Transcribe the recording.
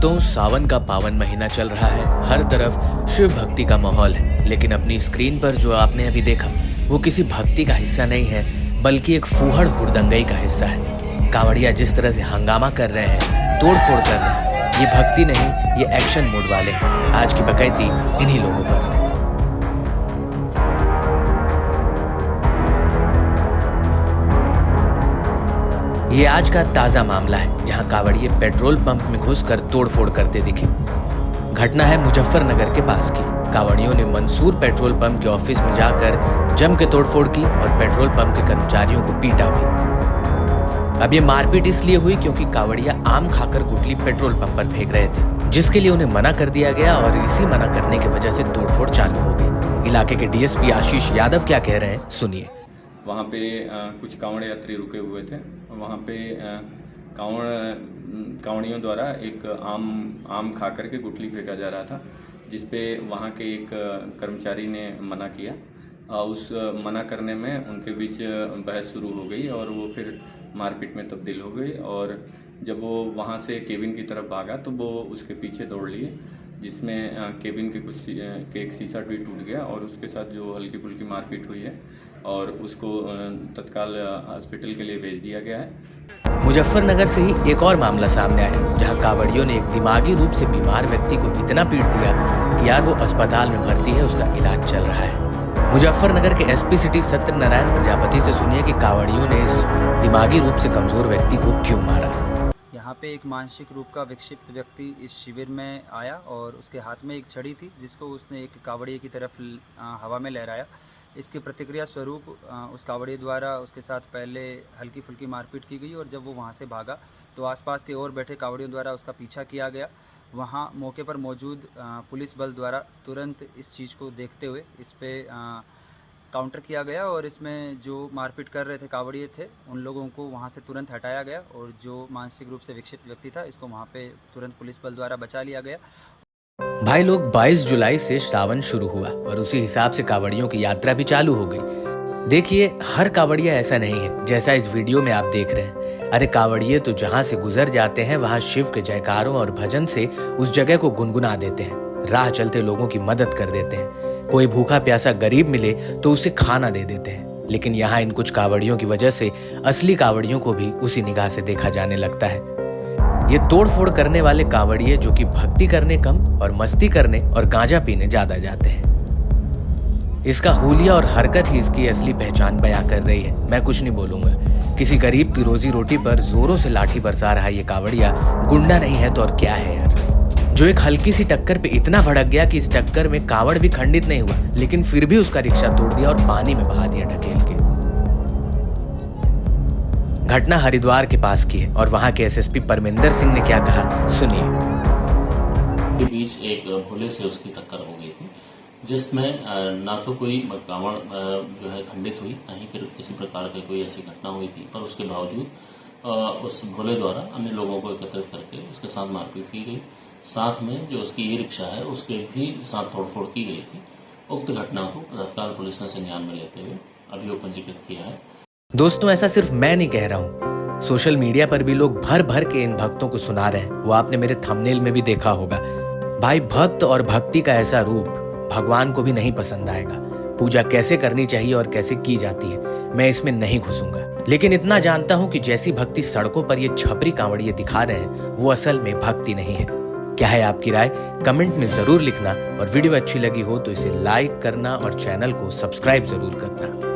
दोस्तों, सावन का पावन महीना चल रहा है। हर तरफ शिव भक्ति का माहौल है, लेकिन अपनी स्क्रीन पर जो आपने अभी देखा वो किसी भक्ति का हिस्सा नहीं है, बल्कि एक फूहड़ हुड़दंगई का हिस्सा है। कांवड़िया जिस तरह से हंगामा कर रहे हैं, तोड़फोड़ कर रहे हैं, ये भक्ति नहीं, ये एक्शन मोड वाले हैं। आज की बकैती इन्हीं लोगों पर। ये आज का ताजा मामला है, जहां कांवड़िए पेट्रोल पंप में घुसकर तोड़फोड़ करते दिखे। घटना है मुजफ्फरनगर के पास की। कांवड़ियों ने मंसूर पेट्रोल पंप के ऑफिस में जाकर जम के तोड़फोड़ की और पेट्रोल पंप के कर्मचारियों को पीटा भी। अब ये मारपीट इसलिए हुई क्योंकि कांवड़िया आम खाकर गुटली पेट्रोल पंप पर फेंक रहे थे, जिसके लिए उन्हें मना कर दिया गया और इसी मना करने की वजह से तोड़फोड़ चालू हो गई। इलाके के डीएसपी आशीष यादव क्या कह रहे हैं, सुनिए। वहाँ पे कुछ कांवड़ यात्री रुके हुए थे। वहाँ पे कांवड़ियों द्वारा एक आम खा करके गुठली फेंका जा रहा था, जिसपे वहाँ के एक कर्मचारी ने मना किया। उस मना करने में उनके बीच बहस शुरू हो गई और वो फिर मारपीट में तब्दील हो गई। और जब वो वहाँ से केबिन की तरफ भागा तो वो उसके पीछे दौड़ लिए, जिसमें केबिन के एक शीशा भी टूट गया और उसके साथ जो हल्की फुल्की मारपीट हुई है और उसको तत्काल हॉस्पिटल के लिए भेज दिया गया है। मुजफ्फरनगर से ही एक और मामला सामने आया, जहां कांवड़ियों ने एक दिमागी रूप से बीमार व्यक्ति को इतना पीट दिया कि यार वो अस्पताल में भर्ती है, उसका इलाज चल रहा है। मुजफ्फरनगर के एसपी सिटी सत्यनारायण प्रजापति से सुनिए कि कांवड़ियों ने इस दिमागी रूप से कमजोर व्यक्ति को क्यों मारा। यहाँ पे एक मानसिक रूप का विक्षिप्त व्यक्ति इस शिविर में आया और उसके हाथ में एक छड़ी थी, जिसको उसने एक कांवड़िए की तरफ हवा में लहराया। इसकी प्रतिक्रिया स्वरूप उस कांवड़िए द्वारा उसके साथ पहले हल्की फुल्की मारपीट की गई और जब वो वहाँ से भागा तो आसपास के और बैठे कांवड़ियों द्वारा उसका पीछा किया गया। वहाँ मौके पर मौजूद पुलिस बल द्वारा तुरंत इस चीज़ को देखते हुए इस पे काउंटर किया गया और इसमें जो मारपीट कर रहे थे कांवड़िए थे, उन लोगों को वहाँ से तुरंत हटाया गया और जो मानसिक रूप से विक्षिप्त व्यक्ति था, इसको वहाँ पे तुरंत पुलिस बल द्वारा बचा लिया गया। भाई लोग, 22 जुलाई से सावन शुरू हुआ और उसी हिसाब से कांवड़ियों की यात्रा भी चालू हो गई। देखिए, हर कांवड़िया ऐसा नहीं है जैसा इस वीडियो में आप देख रहे हैं। अरे कांवड़िए तो जहाँ से गुजर जाते हैं वहाँ शिव के जयकारों और भजन से उस जगह को गुनगुना देते हैं, राह चलते लोगों की मदद कर देते हैं। कोई भूखा प्यासा गरीब मिले तो उसे खाना दे देते हैं। लेकिन यहाँ इन कुछ कांवड़ियों की वजह से असली कांवड़ियों को भी उसी निगाह से देखा जाने लगता है। ये तोड़फोड़ करने वाले कांवड़िए जो कि भक्ति करने कम और मस्ती करने और गांजा पीने ज्यादा जाते हैं। इसका हुलिया और हरकत ही इसकी असली पहचान बयां कर रही है। मैं कुछ नहीं बोलूंगा। किसी गरीब की रोजी रोटी पर जोरों से लाठी बरसा रहा ये कांवड़िया गुंडा नहीं है तो और क्या है यार, जो एक हल्की सी टक्कर पे इतना भड़क गया कि इस टक्कर में कांवड़ भी खंडित नहीं हुआ, लेकिन फिर भी उसका रिक्शा तोड़ दिया और पानी में बहा दिया ढकेल के। घटना हरिद्वार के पास की है और वहां के एसएसपी परमिंदर सिंह ने क्या कहा, सुनिए। के बीच एक भोले से उसकी टक्कर हो गई थी, जिसमें ना तो कोई कांवड़ जो है खंडित हुई, ना ही फिर किसी प्रकार की कोई ऐसी घटना हुई थी। पर उसके बावजूद उस भोले द्वारा अन्य लोगों को एकत्रित करके उसके साथ मारपीट की गई। साथ में जो उसकी ई रिक्शा है उसके भी साथ तोड़फोड़ की गई थी। उक्त घटना को तत्काल पुलिस ने संज्ञान में लेते हुए अभियोग पंजीकृत किया है। दोस्तों, ऐसा सिर्फ मैं नहीं कह रहा हूँ, सोशल मीडिया पर भी लोग भर भर के इन भक्तों को सुना रहे हैं। वो आपने मेरे थंबनेल में भी देखा होगा। भाई, भक्त और भक्ति का ऐसा रूप भगवान को भी नहीं पसंद आएगा। पूजा कैसे करनी चाहिए और कैसे की जाती है, मैं इसमें नहीं घुसूंगा। लेकिन इतना जानता हूँ कि जैसी भक्ति सड़कों पर ये छपरी कांवड़िए दिखा रहे हैं, वो असल में भक्ति नहीं है। क्या है आपकी राय, कमेंट में जरूर लिखना और वीडियो अच्छी लगी हो तो इसे लाइक करना और चैनल को सब्सक्राइब जरूर करना।